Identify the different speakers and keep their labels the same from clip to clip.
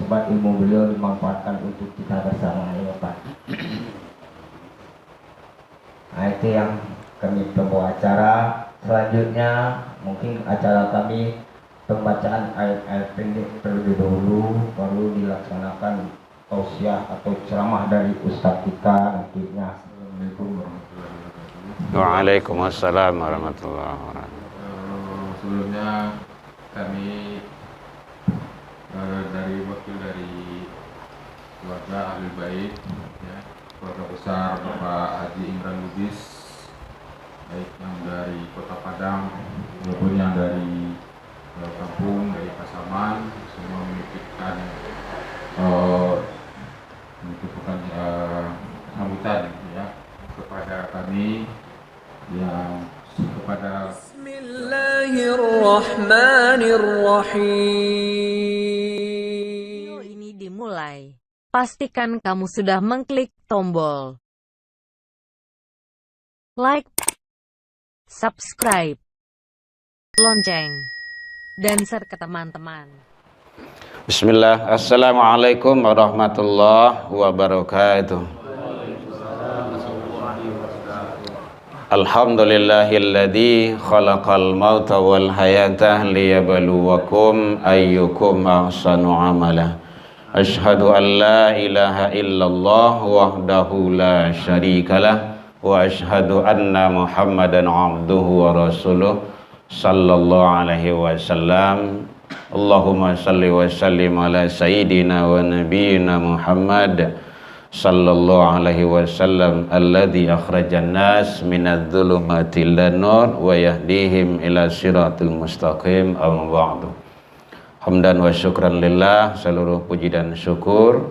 Speaker 1: sebat ilmu beliau dimanfaatkan untuk kita bersama ya Pak. Nah itu yang kami pembawa acara. Selanjutnya mungkin acara kami pembacaan ayat-ayat pendek terlebih dahulu, baru dilaksanakan tausiah atau ceramah dari Ustadz kita nantinya. Assalamualaikum warahmatullahi wabarakatuh.
Speaker 2: Waalaikumsalam warahmatullahi wabarakatuh.
Speaker 3: Sebelumnya kami dari wakil dari keluarga Ahli Bait, ya, keluarga besar Bapak Haji Imran Lubis, baik yang dari Kota Padang maupun yang dari kampung, dari Pasaman, semua menitipkan sambutan ya kepada kami yang kepada
Speaker 4: Bismillahirrahmanirrahim. Video ini dimulai. Pastikan kamu sudah mengklik tombol like, subscribe, lonceng, dan share ke teman-teman.
Speaker 2: Bismillah. Assalamualaikum warahmatullahi wabarakatuh. Alhamdulillahilladzi khalaqal mauta wal hayata liyabluwakum ayyukum ahsanu amala. Asyhadu an la ilaha illallah wahdahu la syarikalah wa asyhadu anna Muhammadan abduhu wa rasuluh sallallahu alaihi wasallam. Allahumma salli wa sallim ala sayyidina wa nabiyyina Muhammad sallallahu alaihi wasallam alladzi akhrajan nas minadz dzulumati ilan nur wa yahdihim ila siratal mustaqim. Amma ba'du. Hamdan wa syukran lillah, seluruh puji dan syukur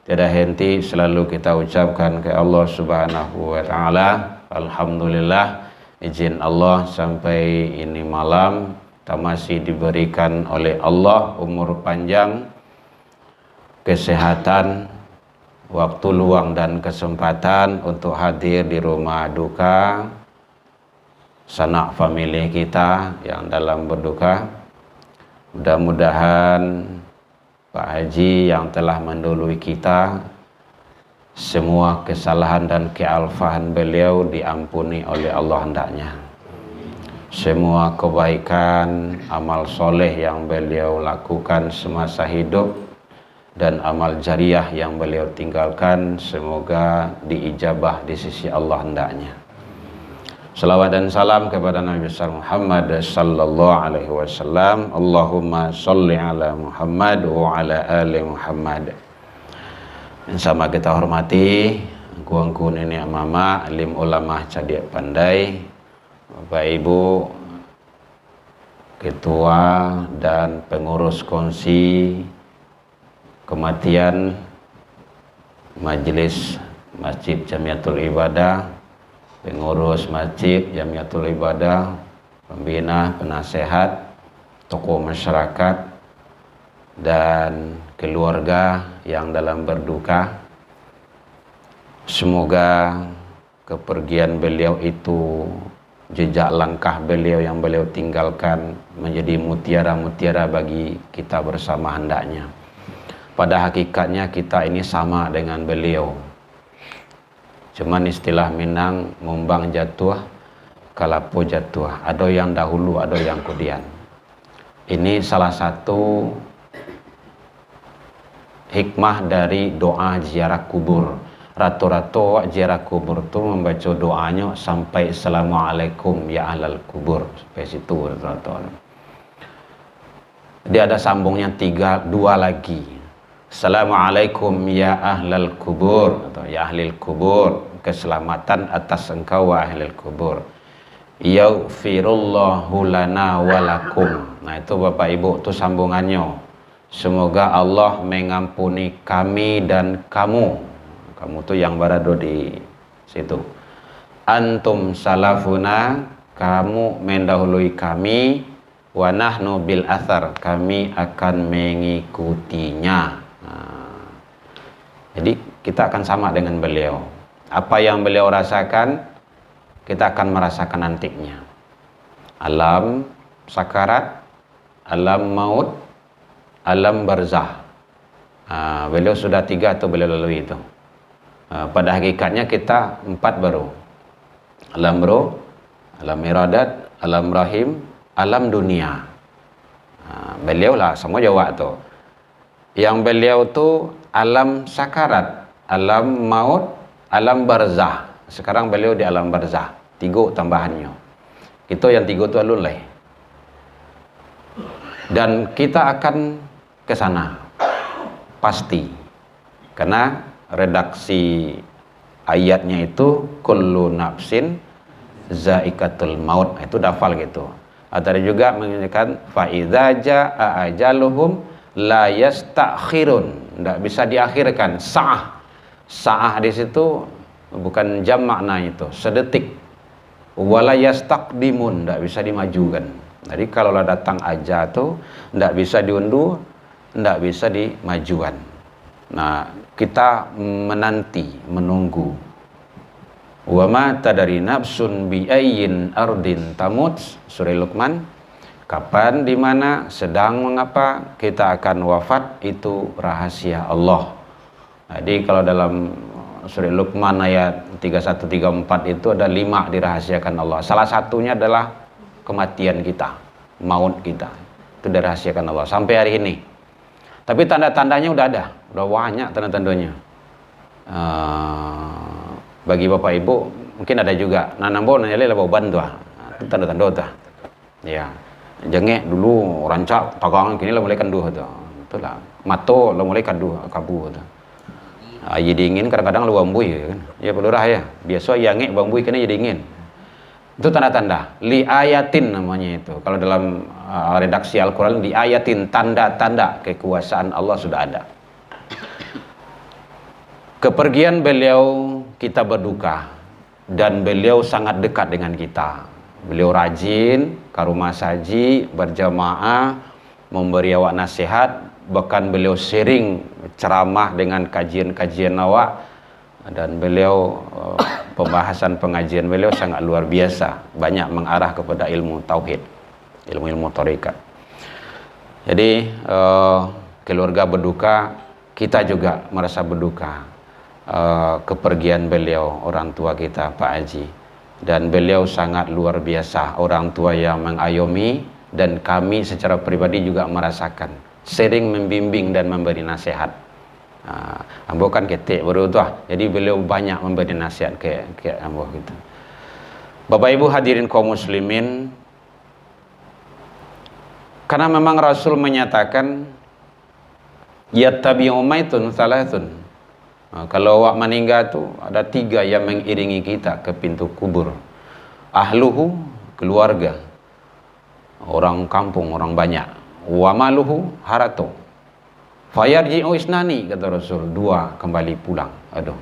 Speaker 2: tiada henti selalu kita ucapkan ke Allah Subhanahu wa taala. Alhamdulillah, izin Allah sampai ini malam kita masih diberikan oleh Allah umur panjang, kesehatan, waktu luang dan kesempatan untuk hadir di rumah duka sanak famili kita yang dalam berduka. Mudah-mudahan Pak Haji yang telah mendahului kita, semua kesalahan dan kealfahan beliau diampuni oleh Allah hendaknya. Semua kebaikan, amal soleh yang beliau lakukan semasa hidup dan amal jariah yang beliau tinggalkan semoga diijabah di sisi Allah hendaknya. Salawat dan salam kepada Nabi besar Muhammad sallallahu alaihi wasallam. Allahumma sholli ala Muhammad wa ala ali Muhammad. Yang sama kita hormati angku-angku nenek mama, alim ulama cerdik pandai, Bapak Ibu ketua dan pengurus kongsi kematian Majelis Masjid Jamiatul Ibadah, pengurus Masjid Jamiatul Ibadah, pembina, penasehat, tokoh masyarakat, dan keluarga yang dalam berduka. Semoga kepergian beliau itu, jejak langkah beliau yang beliau tinggalkan menjadi mutiara-mutiara bagi kita bersama hendaknya. Pada hakikatnya kita ini sama dengan beliau. Cuman istilah Minang, mumbang jatuh, kalapo jatuh. Ada yang dahulu, ada yang kemudian. Ini salah satu hikmah dari doa ziarah kubur. Rata-rata ziarah kubur itu membaca doanya sampai Assalamualaikum ya ahlal kubur. Sampai situ rata-rata. Dia ada sambungnya dua lagi. Assalamualaikum ya ahlal kubur atau ya ahlil kubur, keselamatan atas engkau wa ahlil kubur. Yaghfirullahu lana walakum. Nah itu Bapak Ibu itu sambungannya. Semoga Allah mengampuni kami dan kamu. Kamu tuh yang berada di situ. Antum salafuna, kamu mendahului kami. Wa nahnu bil athar, kami akan mengikutinya. Jadi kita akan sama dengan beliau. Apa yang beliau rasakan, kita akan merasakan nantinya. Alam sakarat, alam maut, alam barzah. Beliau sudah 3 atau beliau lalui itu. Pada hakikatnya kita 4 baru. Alam roh, alam iradat, alam rahim, alam dunia. Beliau lah semua jawab tu. Yang beliau tu alam sakarat, alam maut, alam barzah. Sekarang beliau di alam barzah. 3 tambahannya. Itu yang 3 tu alun lah. Dan kita akan ke sana pasti. Karena redaksi ayatnya itu kullu nafsin zaikatul maut. Itu dafal gitu. Ada juga mengatakan fa idza jaa ajaluhum la yastakhirun. Tidak bisa diakhirkan. Sa'ah di situ bukan jam makna itu, sedetik. Wala yastaqdimun, tidak bisa dimajukan. Jadi kalau datang aja tu tidak bisa diundur, tidak bisa dimajukan. Nah, kita menanti, menunggu. Wa ma tadari nafsun bi ayyin ardin tamut, surah Luqman. Kapan, di mana, sedang, mengapa kita akan wafat, itu rahasia Allah. Jadi kalau dalam surah Luqman ayat 31-34 itu ada 5 dirahasiakan Allah. Salah satunya adalah kematian kita, maut kita. Itu dirahasiakan Allah sampai hari ini. Tapi tanda-tandanya udah ada, udah banyak tanda-tandanya. Bagi bapak ibu mungkin ada juga. Nanambo nanya lah bau bantu. Itu tanda-tanda tuh. Ya, jengek dulu rancak tagangan kini lah mulai kanduh tuh. Itulah. Mato lah mulai kanduh kabu tuh. Jadi dingin kadang-kadang lu bambui kan. Ya pelurah ya. Biasa yang ngek bambui kena jadi dingin. Itu tanda-tanda. Li ayatin namanya itu. Kalau dalam redaksi Al-Qur'an li ayatin, tanda-tanda kekuasaan Allah sudah ada. Kepergian beliau kita berduka dan beliau sangat dekat dengan kita. Beliau rajin ke rumah saji, berjamaah, memberi awak nasihat, bahkan beliau sering ceramah dengan kajian-kajian awak, dan beliau pembahasan pengajian beliau sangat luar biasa, banyak mengarah kepada ilmu tauhid, ilmu-ilmu tarekat. Jadi keluarga berduka, kita juga merasa berduka kepergian beliau, orang tua kita Pak Haji, dan beliau sangat luar biasa, orang tua yang mengayomi, dan kami secara pribadi juga merasakan, sering membimbing dan memberi nasihat. Ambo kan ketik baru tu jadi beliau banyak memberi nasihat ke ambo gitu. Bapak Ibu hadirin kaum muslimin, karena memang Rasul menyatakan yattabi'u maitun salatun. Kalau awak meninggal tu ada 3 yang mengiringi kita ke pintu kubur. Ahluhu, keluarga, orang kampung, orang banyak. Wa maluhu, haratu. Fayarji'u isnani, kata Rasul, 2 kembali pulang. Aduh.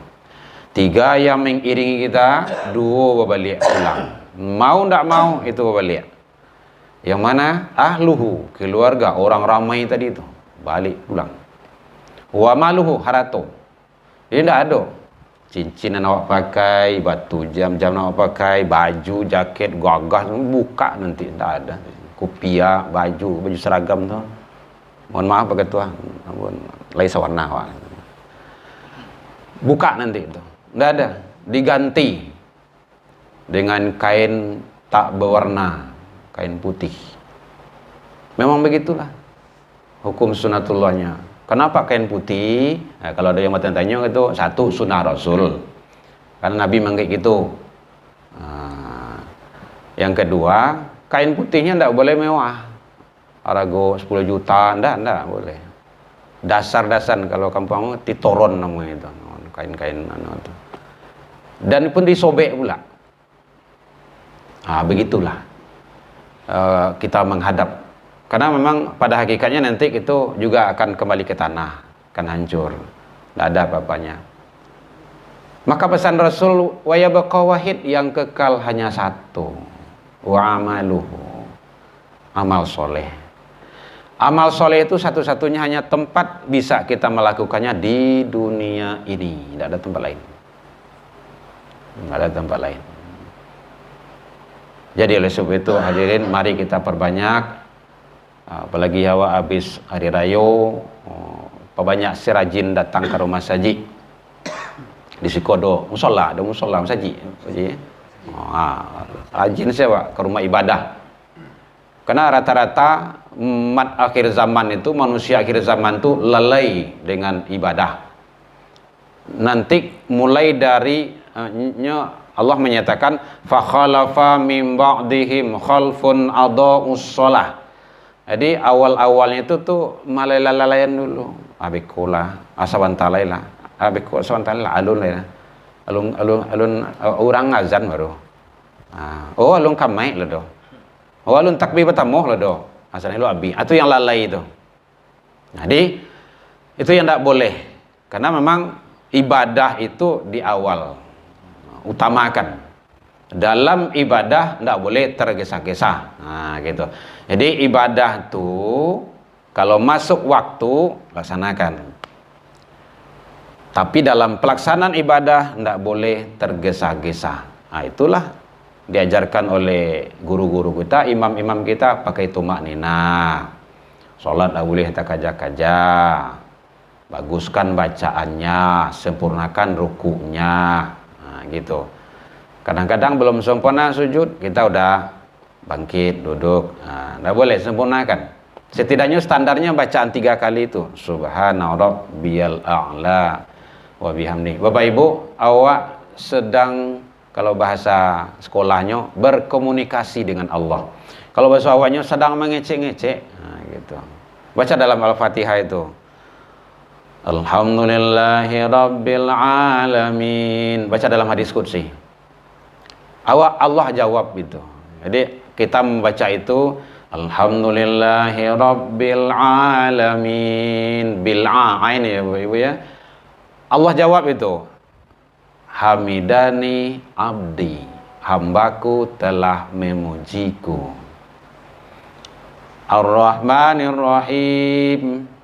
Speaker 2: 3 yang mengiringi kita, 2 berbalik pulang. Mau ndak mau itu berbalik. Yang mana? Ahluhu, keluarga, orang ramai tadi itu, balik pulang. Wa maluhu, haratu. Dia tidak ada cincin yang awak pakai, batu jam-jam yang awak pakai, baju, jaket, gagah, buka nanti, tidak ada. Kopiah, baju seragam tu. Mohon maaf Pak Ketua, lain sawarna awak. Buka nanti itu, tidak ada. Diganti dengan kain tak berwarna, kain putih. Memang begitulah hukum sunatullahnya. Kenapa kain putih? Nah, kalau ada yang bertanya itu, 1 sunnah Rasul, karena Nabi mengkayak gitu. Yang kedua, kain putihnya tidak boleh mewah, arago 10 juta, tidak boleh. Dasar-dasar kalau kampung titoron namanya itu, kain-kain itu. Dan pun disobek pula. Begitulah kita menghadap. Karena memang pada hakikatnya nanti itu juga akan kembali ke tanah, akan hancur, tidak ada apa-apanya. Maka pesan Rasul, wa yabqa wahid, yang kekal hanya 1, wa amaluhu, amal soleh. Amal soleh itu satu-satunya hanya tempat bisa kita melakukannya di dunia ini, tidak ada tempat lain. Tidak ada tempat lain. Jadi oleh sebab itu hadirin, mari kita perbanyak. Apalagi awak habis hari raya, banyak si rajin datang ke rumah saji. Di Sikodo, ada musola saji. Rajin saya ke rumah ibadah. Karena rata-rata umat akhir zaman itu, manusia akhir zaman itu lalai dengan ibadah. Nanti mulai dari Allah menyatakan fa khalafa min ba'dihim khalfun adaa'us shalah. Jadi awal-awalnya itu tuh malalalayan dulu. Abikula asawantalaila. Abikula asawantalaila alun lah. Alun orang azan baru. Oh alun kamai lah do. Oh alun takbir pertama lah do. Azan itu abi. Itu yang lalai itu. Jadi itu yang tidak boleh. Karena memang ibadah itu di awal. Utamakan. Dalam ibadah tidak boleh tergesa-gesa. Nah, gitu. Jadi ibadah tuh kalau masuk waktu laksanakan. Tapi dalam pelaksanaan ibadah tidak boleh tergesa-gesa. Nah, itulah diajarkan oleh guru-guru kita, imam-imam kita pakai tumak nina. Salat tidak boleh terkaja-kaja. Baguskan bacaannya, sempurnakan rukunya. Gitu. Kadang-kadang belum sempurna sujud, kita udah bangkit, duduk. Nggak boleh, sempurnakan. Setidaknya standarnya bacaan 3 kali itu. Subhana rabbiyal a'la wa bihamdi. Bapak Ibu, awak sedang, kalau bahasa sekolahnya, berkomunikasi dengan Allah. Kalau bahasa awaknya sedang mengecek-ngecek. Gitu. Baca dalam Al-Fatihah itu. Alhamdulillahi Rabbil Alamin. Baca dalam hadis qudsi. Allah jawab gitu. Jadi kita membaca itu Alhamdulillahi Rabbil Alamin. Bil'ain ya Ibu ya. Allah jawab itu. Hamidani abdi. Hambaku telah memujiku. Ar-Rahmanir Rahim.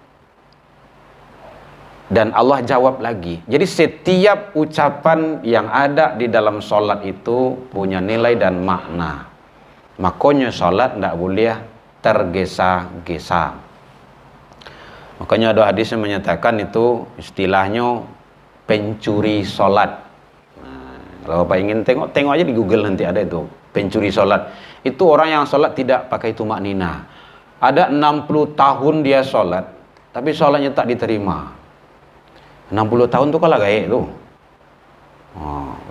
Speaker 2: Dan Allah jawab lagi. Jadi setiap ucapan yang ada di dalam sholat itu punya nilai dan makna. Makanya sholat tidak boleh tergesa-gesa. Makanya ada hadis yang menyatakan itu istilahnya pencuri sholat. Kalau Bapak ingin tengok aja di Google nanti ada itu. Pencuri sholat. Itu orang yang sholat tidak pakai tumak nina. Ada 60 tahun dia sholat, tapi sholatnya tak diterima. 60 tahun tuh kalau gaek tuh.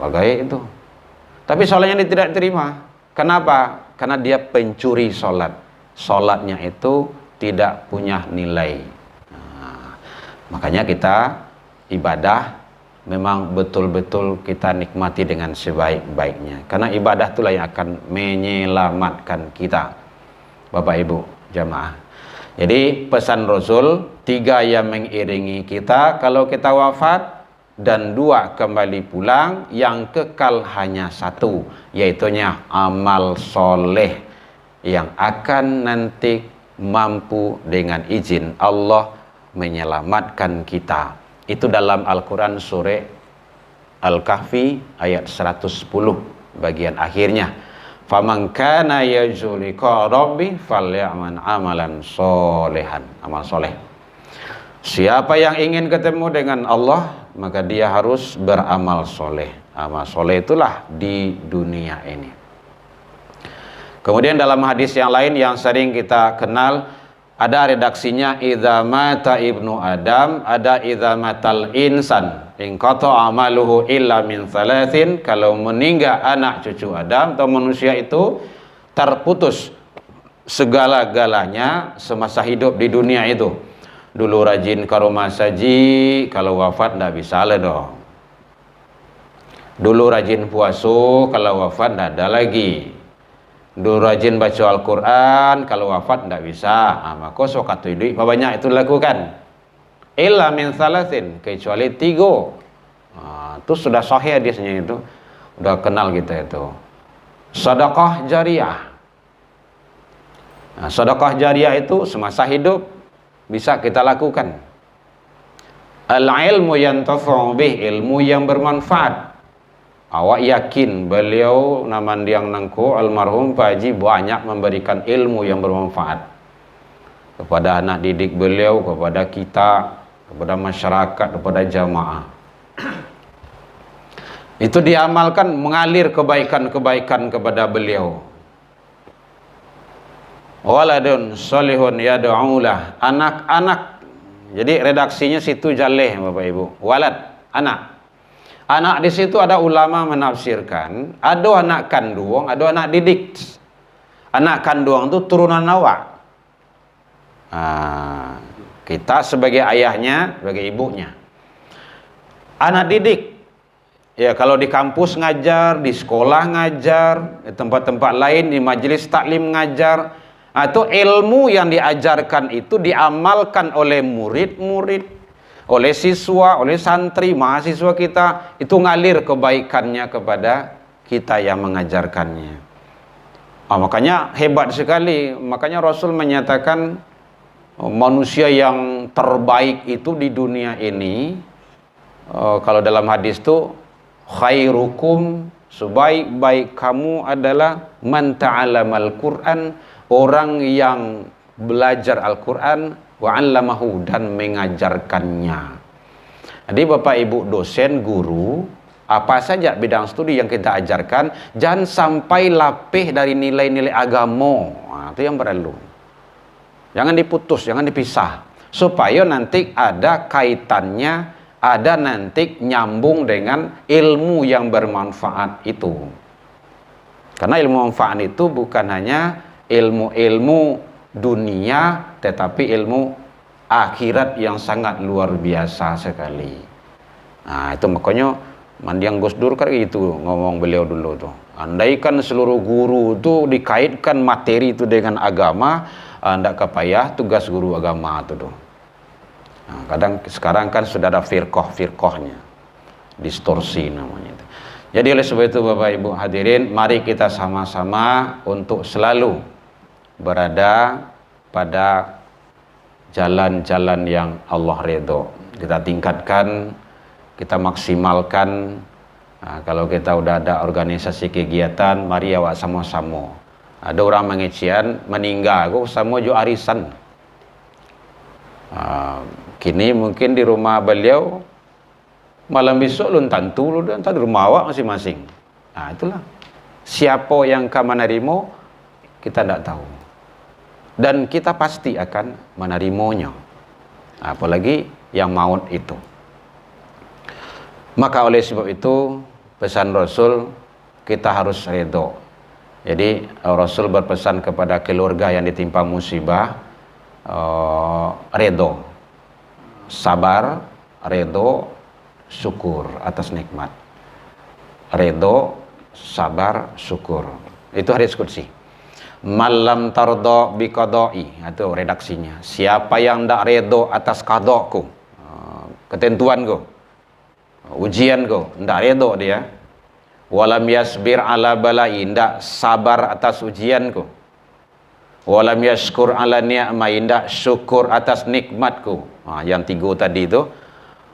Speaker 2: Gaek itu. Tapi sholatnya dia tidak terima. Kenapa? Karena dia pencuri sholat. Sholatnya itu tidak punya nilai. Makanya kita ibadah memang betul-betul kita nikmati dengan sebaik-baiknya. Karena ibadah itulah yang akan menyelamatkan kita. Bapak Ibu jamaah. Jadi pesan Rasul, 3 yang mengiringi kita kalau kita wafat, dan 2 kembali pulang, yang kekal hanya 1, yaitunya amal soleh yang akan nanti mampu dengan izin Allah menyelamatkan kita. Itu dalam Al-Quran surah Al-Kahfi ayat 110 bagian akhirnya. Faman kana yarju liqa rabbi falyamal amalan solehan. Amal soleh. Siapa yang ingin ketemu dengan Allah, maka dia harus beramal soleh. Amal soleh itulah di dunia ini. Kemudian dalam hadis yang lain yang sering kita kenal, ada redaksinya idza mata ibnu Adam, ada idza matal insan in qata amaluhu illa min thalathin. Kalau meninggal anak cucu Adam atau manusia itu terputus segala-galanya semasa hidup di dunia itu. Dulu rajin ke rumah saji, kalau wafat ndak bisa lah dong. Dulu rajin puasa, kalau wafat ndak ada lagi. Dulu rajin baca Al-Quran, kalau wafat tidak bisa. Maka sokat itu banyak itu lakukan. Illa min thalathin, kecuali 3. Itu sudah sahih hadisnya itu. Udah kenal kita itu. Sedekah jariyah. Sedekah jariyah itu semasa hidup bisa kita lakukan. Al-ilmu yantafa'u bih, ilmu yang bermanfaat. Awak yakin beliau naman yang nangku almarhum Pak Haji banyak memberikan ilmu yang bermanfaat kepada anak didik beliau, kepada kita. kepada masyarakat, kepada jamaah. Itu diamalkan, mengalir kebaikan-kebaikan kepada beliau. Waladun solihun yad'ulah, anak-anak. Jadi redaksinya situ jaleh Bapak Ibu. Walad, anak. Anak di situ ada ulama menafsirkan, ada anak kandung, ada anak didik. Anak kandung itu turunan awak. Kita sebagai ayahnya, sebagai ibunya. Anak didik, ya kalau di kampus ngajar, di sekolah ngajar, di tempat-tempat lain, di majelis taklim ngajar, atau ilmu yang diajarkan itu diamalkan oleh murid-murid, oleh siswa, oleh santri, mahasiswa kita, itu ngalir kebaikannya kepada kita yang mengajarkannya. Makanya hebat sekali, makanya Rasul menyatakan manusia yang terbaik itu di dunia ini, kalau dalam hadis itu, khairukum, sebaik-baik kamu adalah man ta'alamal Qur'an, orang yang belajar Al-Quran wa 'allamahu, dan mengajarkannya. Jadi Bapak Ibu dosen, guru, apa saja bidang studi yang kita ajarkan, jangan sampai lapih dari nilai-nilai agama. Itu yang perlu. Jangan diputus, jangan dipisah, supaya nanti ada kaitannya, ada nanti nyambung dengan ilmu yang bermanfaat itu. Karena ilmu manfaat itu bukan hanya ilmu-ilmu dunia, tetapi ilmu akhirat yang sangat luar biasa sekali. Nah itu makanya Mandiang Gus Dur kan gitu ngomong beliau dulu tuh. Andaikan seluruh guru itu dikaitkan materi itu dengan agama, ndak kepayah tugas guru agama itu tuh. Nah, kadang sekarang kan sudah ada firqah-firqahnya, distorsi namanya itu. Jadi oleh sebab itu Bapak Ibu hadirin, mari kita sama-sama untuk selalu berada pada jalan-jalan yang Allah ridho. Kita tingkatkan, kita maksimalkan. Nah, kalau kita udah ada organisasi kegiatan, mari awak sama-sama. Ada orang mengecian meninggal, aku sama jo arisan. Kini mungkin di rumah beliau, malam besok lu tentu lu dan di rumah awak masing-masing. Nah itulah, siapa yang akan menerima kita tidak tahu, dan kita pasti akan menerimanya, apalagi yang maut itu. Maka oleh sebab itu pesan Rasul, kita harus redha. Jadi Rasul berpesan kepada keluarga yang ditimpa musibah, redha, sabar, redha, syukur atas nikmat. Redha, sabar, syukur. Itu hadis qudsi. Malam tardo biqadai, itu redaksinya. Siapa yang tidak redha atas qadaku, ketentuanku, ujianku, tidak redha dia. Walam yasbir ala balai, tidak sabar atas ujianku. Walam yashkur ala ni'mai, tidak syukur atas nikmatku. Yang tiga tadi itu,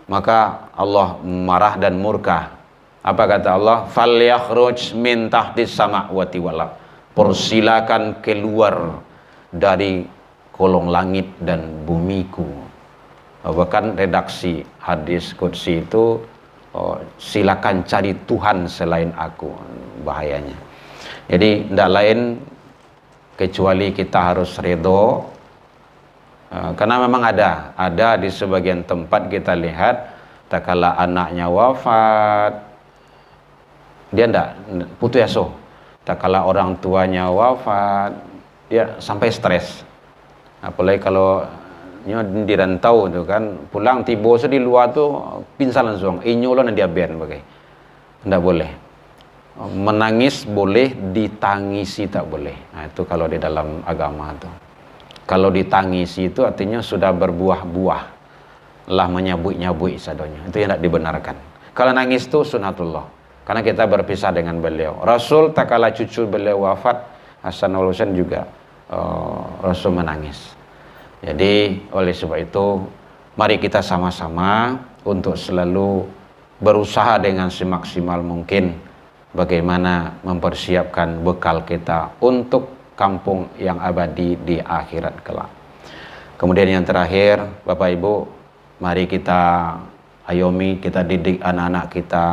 Speaker 2: maka Allah marah dan murka. Apa kata Allah? Falyakhruj min tahtis samawati wal ardh. Persilakan keluar dari kolong langit dan bumiku. Bahkan redaksi hadis qudsi itu, silakan cari Tuhan selain aku. Bahayanya. Jadi tidak lain kecuali kita harus redha. Karena memang ada di sebagian tempat kita lihat, tak kala anaknya wafat, dia ndak putus asa. Tak kala orang tuanya wafat, dia sampai stres. Apalagi kalau di rantau tu kan, pulang tiba di luar tu pingsan langsung, inyulan dia ben bagai. Ndak boleh. Menangis boleh, ditangisi tak boleh. Nah, itu kalau di dalam agama tu. Kalau ditangisi itu artinya sudah berbuah-buah, lah menyabui-nyabui sadonya. Itu yang tidak dibenarkan. Kalau nangis itu sunatullah, karena kita berpisah dengan beliau. Rasul tak kala cucu beliau wafat, Hasanul Husain juga Rasul menangis. Jadi oleh sebab itu, mari kita sama-sama untuk selalu berusaha dengan semaksimal mungkin bagaimana mempersiapkan bekal kita untuk kampung yang abadi di akhirat kelak. Kemudian yang terakhir, Bapak Ibu, Mari kita ayomi, kita didik anak-anak kita.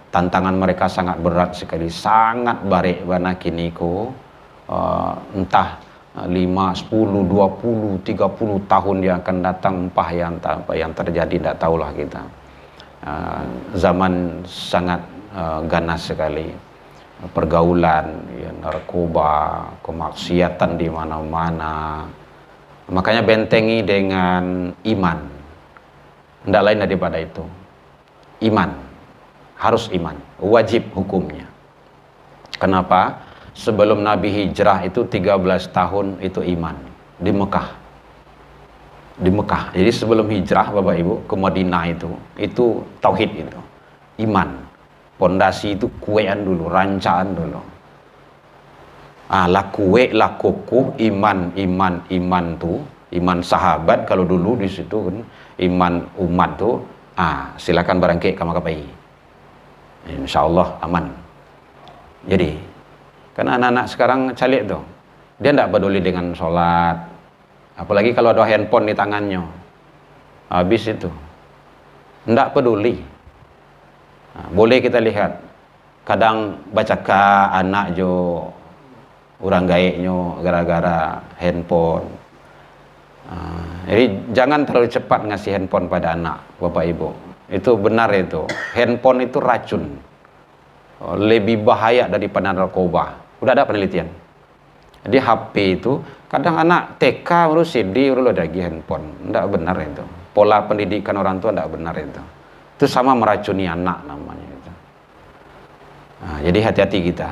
Speaker 2: Tantangan mereka sangat berat sekali, sangat barik bana kini ko. Entah 5, 10, 20, 30 tahun yang akan datang, apa yang terjadi tidak tahulah kita. Zaman sangat ganas sekali. Pergaulan, ya, narkoba, kemaksiatan di mana-mana. Makanya bentengi dengan iman. Tidak lain daripada itu. Iman. Harus iman. Wajib hukumnya. Kenapa? Sebelum Nabi hijrah itu 13 tahun itu iman. Di Mekah. Di Mekah. Jadi sebelum hijrah Bapak Ibu ke Madinah itu tauhid itu. Iman. Pondasi itu kuean dulu, rancaan dulu. Lah kue, lah kukuh, iman tuh, iman sahabat kalau dulu di situ kan, iman umat tuh, silakan barangkali kamu kapai. Insyaallah aman. Jadi, karena anak-anak sekarang calik tuh, dia tidak peduli dengan sholat, apalagi kalau ada handphone di tangannya, habis itu, tidak peduli. Boleh kita lihat, kadang bacaka anak jo orang gaeknya gara-gara handphone. Jadi jangan terlalu cepat ngasih handphone pada anak, Bapak Ibu. Itu benar itu. Handphone itu racun. Lebih bahaya daripada narkoba. Udah ada penelitian. Jadi HP itu kadang anak TK urus CD urus lagi handphone. Tidak benar itu. Pola pendidikan orang tua tidak benar itu. Itu sama meracuni anak namanya itu. Jadi hati-hati kita.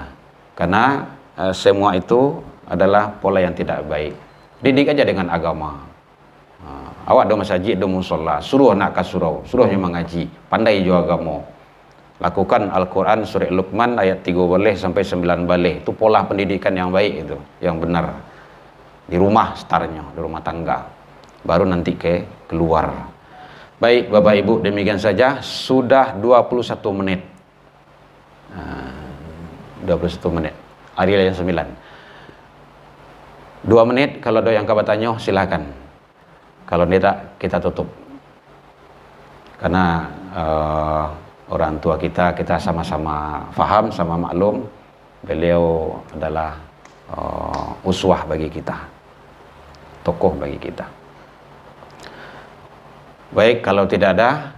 Speaker 2: Karena semua itu adalah pola yang tidak baik. Didik aja dengan agama. Awak do masjid, do musola, suruh anak ke surau, suruhnya mengaji, pandai juga agama. Lakukan Al-Quran surah Luqman ayat 3 baleh sampai 9 baleh. Itu pola pendidikan yang baik itu, yang benar. Di rumah startnya, di rumah tangga. Baru nanti keluar. Baik Bapak Ibu, demikian saja. Sudah 21 menit. 21 menit. Hari yang 9. 2 menit kalau ada yang kabatannya silakan. Kalau tidak kita tutup. Karena orang tua kita sama-sama faham, sama maklum. Beliau adalah uswah bagi kita. Tokoh bagi kita. Baik, kalau tidak ada,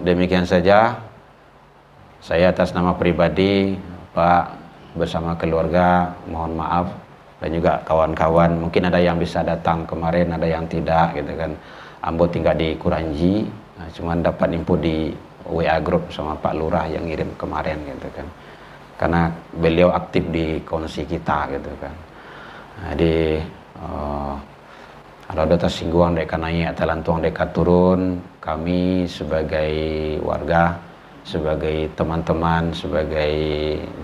Speaker 2: demikian saja. Saya atas nama pribadi, Pak, bersama keluarga, mohon maaf. Dan juga kawan-kawan, mungkin ada yang bisa datang kemarin, ada yang tidak, gitu kan. Ambo tinggal di Kuranji, cuman dapat info di WA group sama Pak Lurah yang ngirim kemarin, gitu kan. Karena beliau aktif di kongsi kita, gitu kan. Jadi, kalau ada tersinggung dek naik atau lantuang dek turun, kami sebagai warga, sebagai teman-teman, sebagai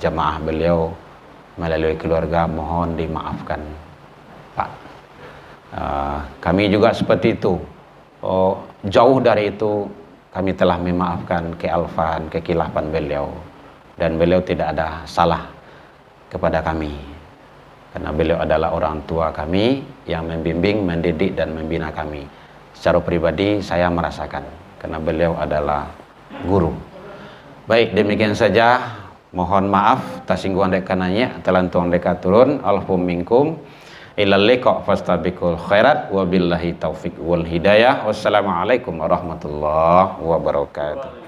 Speaker 2: jamaah beliau melalui keluarga mohon dimaafkan, Pak. Kami juga seperti itu. Jauh dari itu kami telah memaafkan kealfaan, kekilafan beliau, dan beliau tidak ada salah kepada kami. Karena beliau adalah orang tua kami yang membimbing, mendidik, dan membina kami. Secara pribadi saya merasakan, karena beliau adalah guru. Baik, demikian saja. Mohon maaf, tasingguan deka nanya, telantuang deka turun. Alhum minkum. Ilal liqa fastabiqul khairat. Wabillahi taufiq wal hidayah. Wassalamualaikum warahmatullahi wabarakatuh.